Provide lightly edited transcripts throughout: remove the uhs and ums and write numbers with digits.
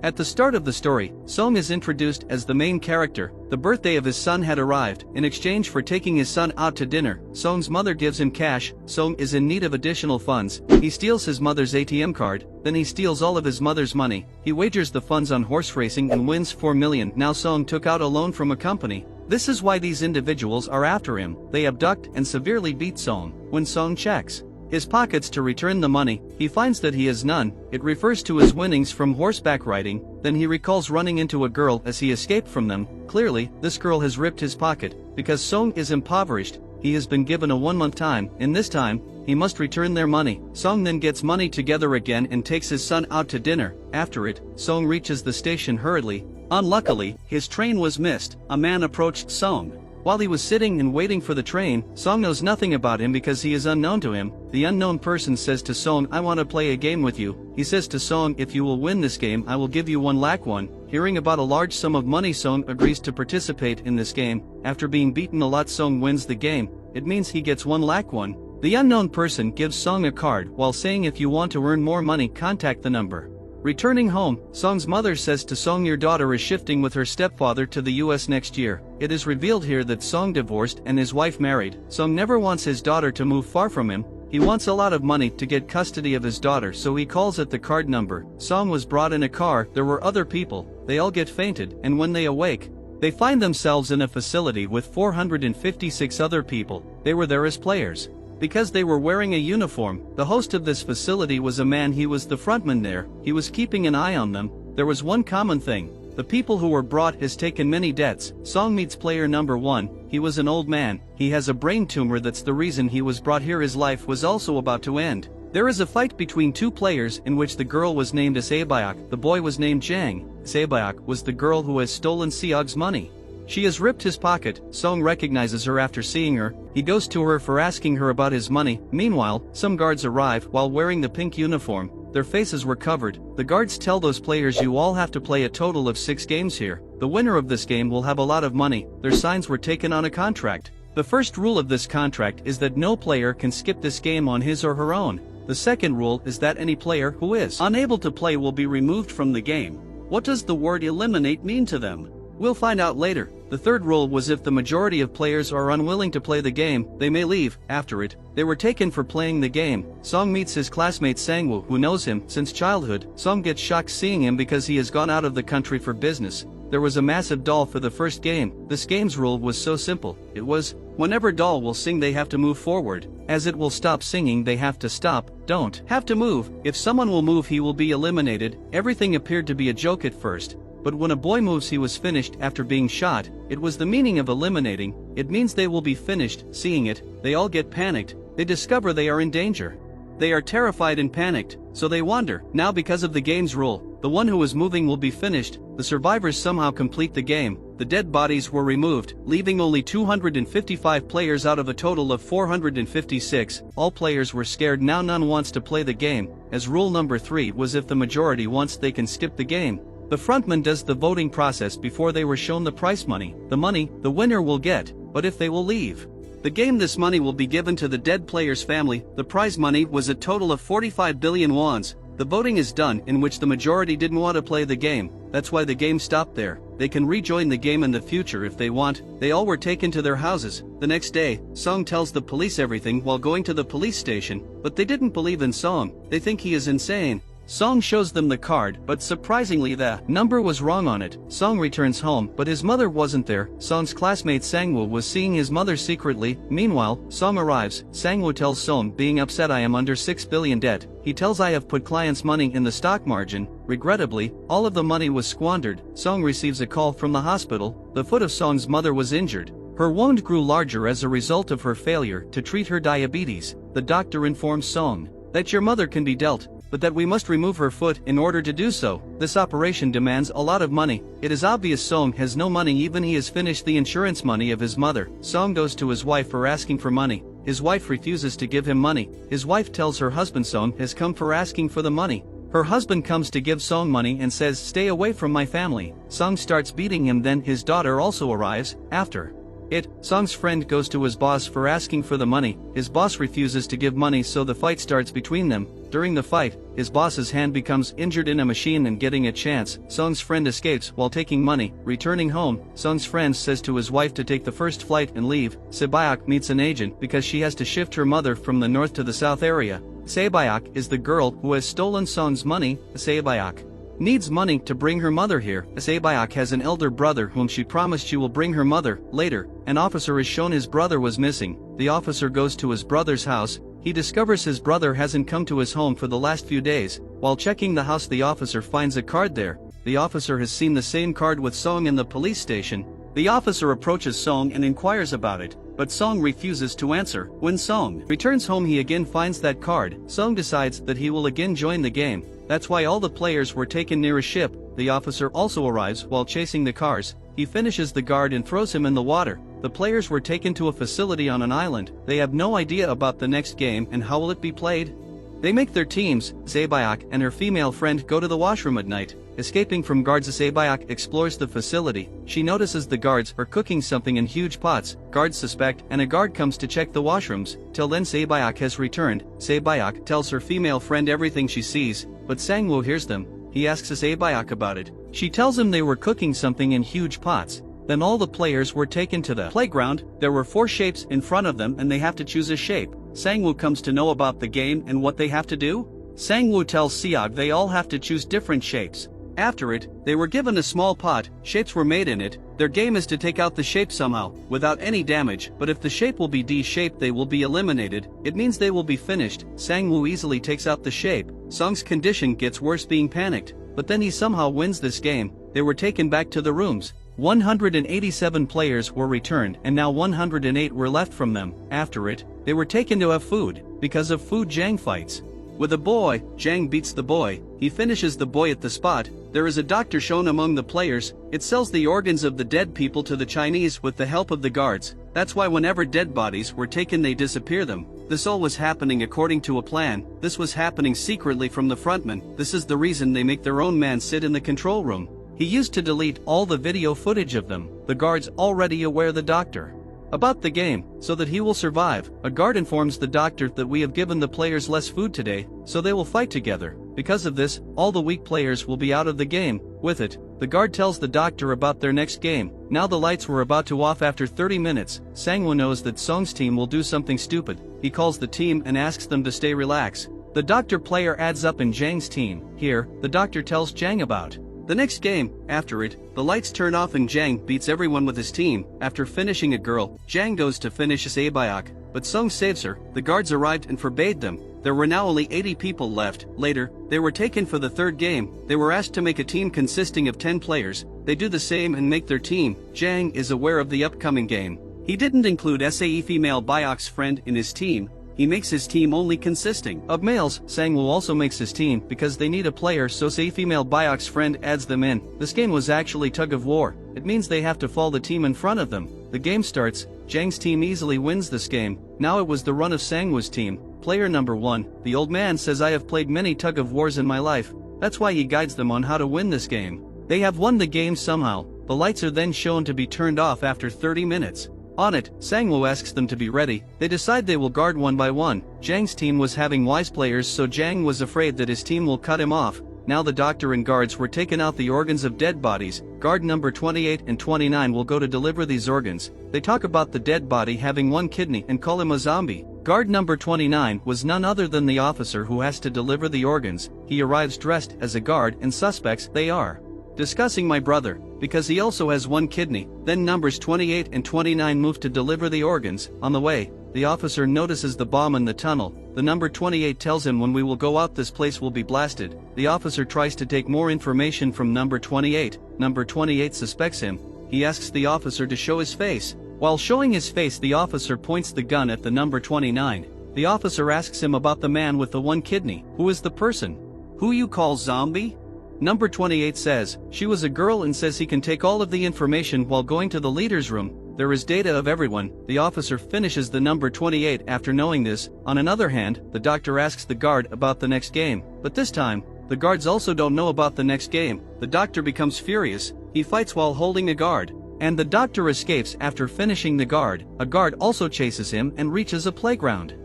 At the start of the story, Song is introduced as the main character. The birthday of his son had arrived. In exchange for taking his son out to dinner, Song's mother gives him cash. Song is in need of additional funds. He steals his mother's ATM card, then he steals all of his mother's money. He wagers the funds on horse racing and wins 4 million. Now Song took out a loan from a company. This is why these individuals are after him. They abduct and severely beat Song. When Song checks his pockets to return the money, he finds that he has none. It refers to his winnings from horseback riding. Then he recalls running into a girl as he escaped from them. Clearly, this girl has ripped his pocket. Because Song is impoverished, he has been given a 1-month time. In this time, he must return their money. Song then gets money together again and takes his son out to dinner. After it, Song reaches the station hurriedly. Unluckily, his train was missed. A man approached Song. While he was sitting and waiting for the train, Song knows nothing about him because he is unknown to him. The unknown person says to Song, "I want to play a game with you." He says to Song, "If you will win this game, I will give you 1 lakh won." Hearing about a large sum of money, Song agrees to participate in this game. After being beaten a lot, Song wins the game. It means he gets 1 lakh won. The unknown person gives Song a card while saying, "If you want to earn more money, contact the number." Returning home, Song's mother says to Song, "Your daughter is shifting with her stepfather to the US next year." It is revealed here that Song divorced and his wife married. Song never wants his daughter to move far from him. He wants a lot of money to get custody of his daughter, so he calls at the card number. Song was brought in a car. There were other people. They all get fainted, and when they awake, they find themselves in a facility with 456 other people. They were there as players because they were wearing a uniform. The host of this facility was a man. He was the frontman there. He was keeping an eye on them. There was one common thing. The people who were brought has taken many debts. Song meets player number 1. He was an old man. He has a brain tumor. That's the reason he was brought here. His life was also about to end. There is a fight between 2 players in which the girl was named as Sae-byok. The boy was named Jang. Sae-byok was the girl who has stolen Seog's money. She has ripped his pocket. Song recognizes her after seeing her. He goes to her for asking her about his money. Meanwhile, some guards arrive while wearing the pink uniform. Their faces were covered. The guards tell those players, "You all have to play a total of 6 games here. The winner of this game will have a lot of money." Their signs were taken on a contract. The first rule of this contract is that no player can skip this game on his or her own. The second rule is that any player who is unable to play will be removed from the game. What does the word eliminate mean to them? We'll find out later. The third rule was if the majority of players are unwilling to play the game, they may leave. After it, they were taken for playing the game. Song meets his classmate Sang-woo, who knows him since childhood. Song gets shocked seeing him because he has gone out of the country for business. There was a massive doll for the first game. This game's rule was so simple. It was, whenever doll will sing they have to move forward. As it will stop singing they have to stop, don't have to move. If someone will move he will be eliminated. Everything appeared to be a joke at first. But when a boy moves he was finished after being shot. It was the meaning of eliminating. It means they will be finished. Seeing it, they all get panicked. They discover they are in danger. They are terrified and panicked, so they wander. Now because of the game's rule, the one who is moving will be finished. The survivors somehow complete the game. The dead bodies were removed, leaving only 255 players out of a total of 456. All players were scared. Now none wants to play the game, as rule number 3 was if the majority wants they can skip the game. The frontman does the voting process before they were shown the prize money. The money, the winner will get, but if they will leave the game this money will be given to the dead player's family. The prize money was a total of 45 billion wons. The voting is done in which the majority didn't want to play the game. That's why the game stopped there. They can rejoin the game in the future if they want. They all were taken to their houses. The next day, Song tells the police everything while going to the police station, but they didn't believe in Song. They think he is insane. Song shows them the card, but surprisingly the number was wrong on it. Song returns home, but his mother wasn't there. Song's classmate Sang-woo was seeing his mother secretly. Meanwhile, Song arrives. Sang-woo tells Song, being upset, "I am under 6 billion debt." He tells, "I have put clients' money in the stock margin." Regrettably, all of the money was squandered. Song receives a call from the hospital. The foot of Song's mother was injured. Her wound grew larger as a result of her failure to treat her diabetes. The doctor informs Song that your mother can be dealt, but that we must remove her foot in order to do so. This operation demands a lot of money. It is obvious Song has no money, even he has finished the insurance money of his mother. Song goes to his wife for asking for money. His wife refuses to give him money. His wife tells her husband Song has come for asking for the money. Her husband comes to give Song money and says, "Stay away from my family." Song starts beating him. Then his daughter also arrives. After it, Song's friend goes to his boss for asking for the money. His boss refuses to give money, so the fight starts between them. During the fight, his boss's hand becomes injured in a machine, and getting a chance, Song's friend escapes while taking money. Returning home, Song's friend says to his wife to take the first flight and leave. Se-byok meets an agent because she has to shift her mother from the north to the south area. Se-byok is the girl who has stolen Song's money. Se-byok needs money to bring her mother here. Se-byok has an elder brother whom she promised she will bring her mother. Later, an officer is shown his brother was missing. The officer goes to his brother's house. He discovers his brother hasn't come to his home for the last few days. While checking the house, the officer finds a card there. The officer has seen the same card with Song in the police station. The officer approaches Song and inquires about it, but Song refuses to answer. When Song returns home, he again finds that card. Song decides that he will again join the game. That's why all the players were taken near a ship. The officer also arrives while chasing the cars. He finishes the guard and throws him in the water. The players were taken to a facility on an island. They have no idea about the next game and how will it be played. They make their teams. Se-byok and her female friend go to the washroom at night. Escaping from guards, Se-byok explores the facility. She notices the guards are cooking something in huge pots. Guards suspect, and a guard comes to check the washrooms. Till then, Se-byok has returned. Se-byok tells her female friend everything she sees, but Sang-woo hears them. He asks Se-byok about it. She tells him they were cooking something in huge pots. Then all the players were taken to the playground. There were 4 shapes in front of them and they have to choose a shape. Sang-woo comes to know about the game and what they have to do. Sang-woo tells Seog they all have to choose different shapes. After it, they were given a small pot. Shapes were made in it. Their game is to take out the shape somehow, without any damage, but if the shape will be D-shaped, they will be eliminated. It means they will be finished. Sang-woo easily takes out the shape. Song's condition gets worse, being panicked, but then he somehow wins this game. They were taken back to the rooms. 187 players were returned and now 108 were left from them. After it, they were taken to have food. Because of food, Jang fights with a boy. Jang beats the boy. He finishes the boy at the spot. There is a doctor shown among the players. It sells the organs of the dead people to the Chinese with the help of the guards. That's why whenever dead bodies were taken, they disappear them. This all was happening according to a plan. This was happening secretly from the frontman. This is the reason they make their own man sit in the control room. He used to delete all the video footage of them. The guards already aware the doctor about the game, so that he will survive. A guard informs the doctor that we have given the players less food today, so they will fight together. Because of this, all the weak players will be out of the game. With it, the guard tells the doctor about their next game. Now the lights were about to off after 30 minutes. Sang-woo knows that Song's team will do something stupid. He calls the team and asks them to stay relaxed. The doctor player adds up in Jang's team. Here, the doctor tells Jang about the next game. After it, the lights turn off and Jang beats everyone with his team. After finishing a girl, Jang goes to finish Se-byok, but Song saves her. The guards arrived and forbade them. There were now only 80 people left. Later, they were taken for the third game. They were asked to make a team consisting of 10 players. They do the same and make their team. Jang is aware of the upcoming game. He didn't include SAE female Byok's friend in his team. He makes his team only consisting of males. Sang-woo also makes his team because they need a player, so SAE female Byok's friend adds them in. This game was actually tug of war. It means they have to fall the team in front of them. The game starts. Jang's team easily wins this game. Now it was the run of Sang-woo's team. Player number 1, the old man says, I have played many tug of wars in my life. That's why he guides them on how to win this game. They have won the game somehow. The lights are then shown to be turned off after 30 minutes. On it, Sang-woo asks them to be ready. They decide they will guard one by one. Jang's team was having wise players, so Jang was afraid that his team will cut him off. Now the doctor and guards were taken out the organs of dead bodies. Guard number 28 and 29 will go to deliver these organs. They talk about the dead body having 1 kidney and call him a zombie. Guard number 29 was none other than the officer who has to deliver the organs. He arrives dressed as a guard and suspects they are discussing my brother, because he also has 1 kidney. Then numbers 28 and 29 move to deliver the organs. On the way, the officer notices the bomb in the tunnel. The number 28 tells him, when we will go out, this place will be blasted. The officer tries to take more information from number 28. Number 28 suspects him. He asks the officer to show his face. While showing his face, the officer points the gun at the number 29. The officer asks him about the man with the 1 kidney. Who is the person who you call zombie? Number 28 says, she was a girl, and says he can take all of the information while going to the leader's room. There is data of everyone. The officer finishes the number 28 after knowing this. On another hand, the doctor asks the guard about the next game. But this time, the guards also don't know about the next game. The doctor becomes furious. He fights while holding a guard. And the doctor escapes after finishing the guard. A guard also chases him and reaches a playground.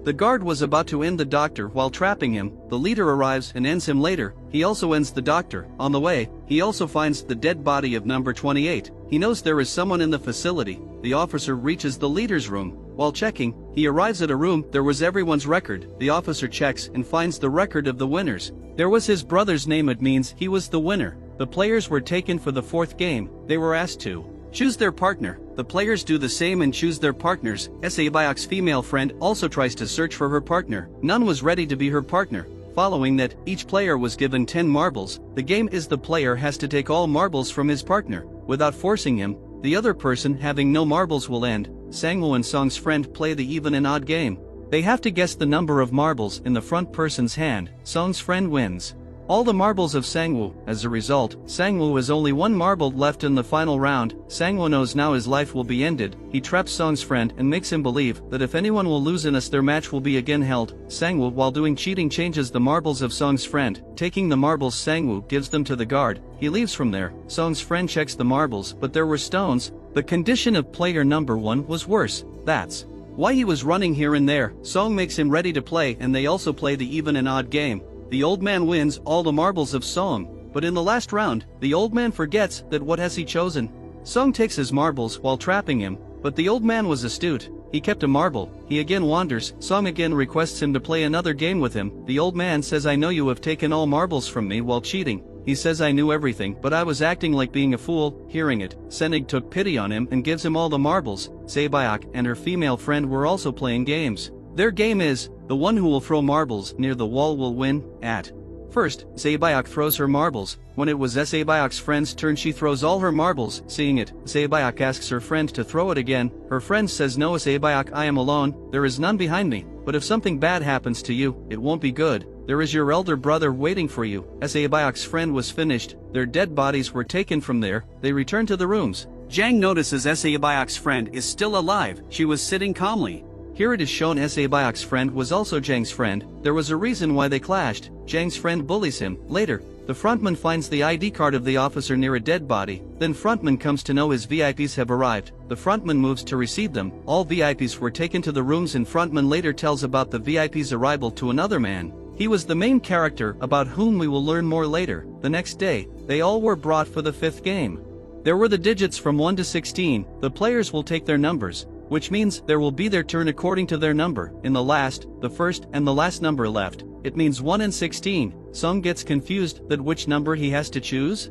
The guard was about to end the doctor while trapping him. The leader arrives and ends him later. He also ends the doctor. On the way, he also finds the dead body of number 28. He knows there is someone in the facility. The officer reaches the leader's room. While checking, he arrives at a room. There was everyone's record. The officer checks and finds the record of the winners. There was his brother's name. It means he was the winner. The players were taken for the fourth game. They were asked to choose their partner. The players do the same and choose their partners. Sae-byok's female friend also tries to search for her partner. None was ready to be her partner. Following that, each player was given 10 marbles. The game is the player has to take all marbles from his partner, without forcing him. The other person having no marbles will end. Sangwoo and Song's friend play the even and odd game. They have to guess the number of marbles in the front person's hand. Song's friend wins all the marbles of Sangwoo. As a result, Sangwoo has only one marble left in the final round. Sangwoo knows now his life will be ended. He traps Song's friend and makes him believe that if anyone will lose in us, their match will be again held. Sangwoo, while doing cheating, changes the marbles of Song's friend. Taking the marbles, Sangwoo gives them to the guard. He leaves from there. Song's friend checks the marbles, but there were stones. The condition of player number 1 was worse. That's why he was running here and there. Song makes him ready to play, and they also play the even and odd game. The old man wins all the marbles of Song, but in the last round, the old man forgets that what has he chosen. Song takes his marbles while trapping him, but the old man was astute. He kept a marble. He again wanders. Song again requests him to play another game with him. The old man says, I know you have taken all marbles from me while cheating. He says, I knew everything, but I was acting like being a fool. Hearing it, Senig took pity on him and gives him all the marbles. Sae-byok and her female friend were also playing games. Their game is, the one who will throw marbles near the wall will win. At first, Sae-byok throws her marbles. When it was Sae-byok's friend's turn, she throws all her marbles. Seeing it, Sae-byok asks her friend to throw it again. Her friend says, no Sae-byok, I am alone, there is none behind me, but if something bad happens to you, it won't be good. There is your elder brother waiting for you. Sae-byok's friend was finished. Their dead bodies were taken from there. They returned to the rooms. Jang notices Sae-byok's friend is still alive. She was sitting calmly. Here it is shown Sae-byok's friend was also Jang's friend. There was a reason why they clashed. Jang's friend bullies him. Later, the frontman finds the ID card of the officer near a dead body. Then frontman comes to know his VIPs have arrived. The frontman moves to receive them. All VIPs were taken to the rooms, and frontman later tells about the VIP's arrival to another man. He was the main character about whom we will learn more later. The next day, they all were brought for the 5th game. There were the digits from 1 to 16. The players will take their numbers, which means there will be their turn according to their number. In the last, the first and the last number left, it means 1 and 16. Song gets confused that which number he has to choose.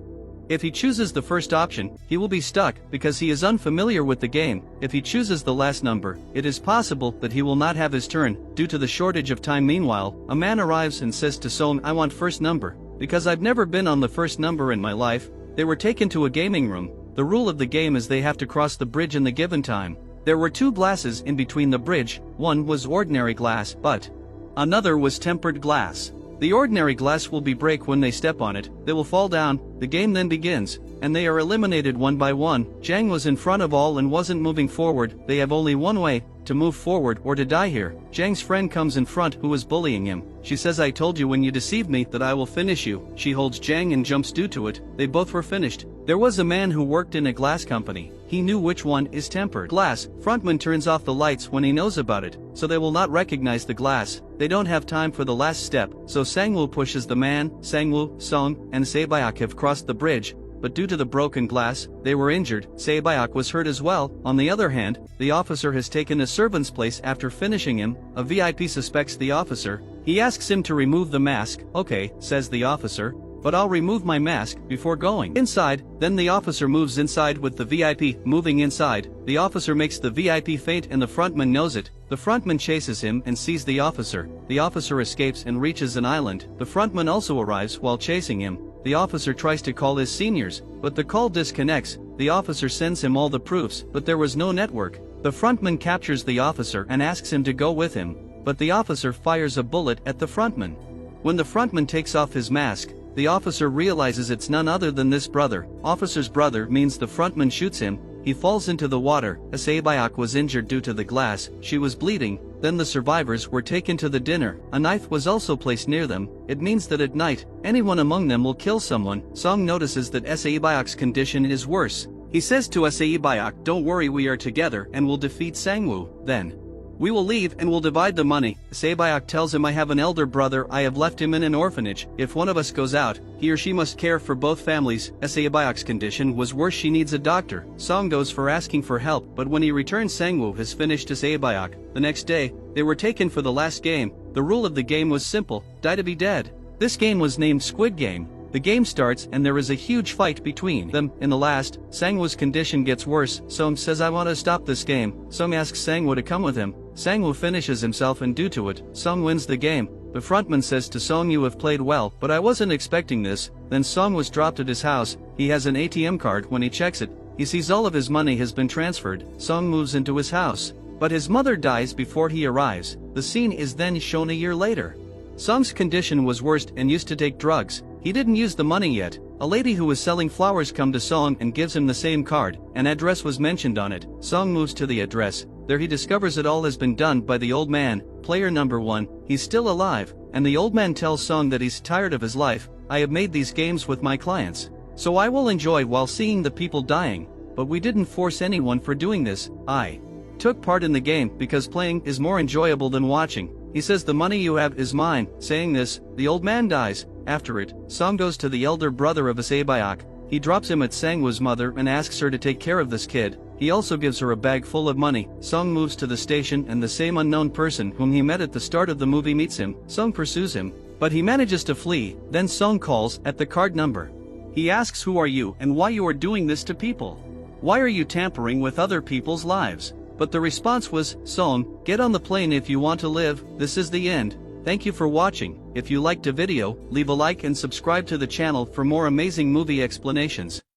If he chooses the first option, he will be stuck because he is unfamiliar with the game. If he chooses the last number, it is possible that he will not have his turn due to the shortage of time. Meanwhile, a man arrives and says to Song, I want first number, because I've never been on the first number in my life. They were taken to a gaming room. The rule of the game is they have to cross the bridge in the given time. There were 2 glasses in between the bridge. One was ordinary glass, but another was tempered glass. The ordinary glass will be break when they step on it. They will fall down. The game then begins, and they are eliminated one by one. Jang was in front of all and wasn't moving forward. They have only one way, to move forward or to die here. Jang's friend comes in front who is bullying him. She says, I told you when you deceived me that I will finish you. She holds Jang and jumps due to it. They both were finished. There was a man who worked in a glass company. He knew which one is tempered glass. Frontman turns off the lights when he knows about it, so they will not recognize the glass. They don't have time for the last step, so Sangwoo pushes the man. Sangwoo, Song, and Sae-byok have crossed the bridge, but due to the broken glass, they were injured. Sae-byok was hurt as well. On the other hand, the officer has taken a servant's place after finishing him. A VIP suspects the officer. He asks him to remove the mask. Okay, says the officer, but I'll remove my mask before going inside. Then the officer moves inside with the VIP. Moving inside, the officer makes the VIP faint and the frontman knows it. The frontman chases him and sees the officer. The officer escapes and reaches an island. The frontman also arrives while chasing him. The officer tries to call his seniors, but the call disconnects. The officer sends him all the proofs, but there was no network. The frontman captures the officer and asks him to go with him, but the officer fires a bullet at the frontman. When the frontman takes off his mask, the officer realizes it's none other than this brother. Officer's brother means the frontman shoots him. He falls into the water. Sae-byok was injured due to the glass. She was bleeding. Then the survivors were taken to the dinner. A knife was also placed near them. It means that at night, anyone among them will kill someone. Song notices that Sae-byok's condition is worse. He says to Sae-byok, don't worry, we are together and will defeat Sangwoo. Then We will leave and we'll divide the money. Sae-byok tells him I have an elder brother, I have left him in an orphanage. If one of us goes out, he or she must care for both families. Sae-byok's condition was worse, she needs a doctor. Song goes for asking for help, but when he returns Sang-woo has finished Sae-byok. The next day, they were taken for the last game. The rule of the game was simple, die to be dead. This game was named Squid Game. The game starts and there is a huge fight between them. In the last, Sang-woo's condition gets worse. Song says I want to stop this game. Song asks Sang-woo to come with him. Sang-woo finishes himself and due to it, Song wins the game. The frontman says to Song, you have played well, but I wasn't expecting this. Then Song was dropped at his house. He has an ATM card. When he checks it, he sees all of his money has been transferred. Song moves into his house, but his mother dies before he arrives. The scene is then shown a year later. Song's condition was worse and used to take drugs. He didn't use the money yet. A lady who was selling flowers comes to Song and gives him the same card. An address was mentioned on it. Song moves to the address. There he discovers it all has been done by the old man, player number 1. He's still alive, and the old man tells Song that he's tired of his life. I have made these games with my clients, so I will enjoy while seeing the people dying, but we didn't force anyone for doing this. I took part in the game because playing is more enjoyable than watching. He says the money you have is mine. Saying this, the old man dies. After it, Song goes to the elder brother of Sae-byok. He drops him at Sang-woo's mother and asks her to take care of this kid. He also gives her a bag full of money. Song moves to the station and the same unknown person whom he met at the start of the movie meets him. Song pursues him, but he manages to flee. Then Song calls at the card number. He asks who are you and why you are doing this to people? Why are you tampering with other people's lives? But the response was, Song, get on the plane if you want to live. This is the end. Thank you for watching. If you liked the video, leave a like and subscribe to the channel for more amazing movie explanations.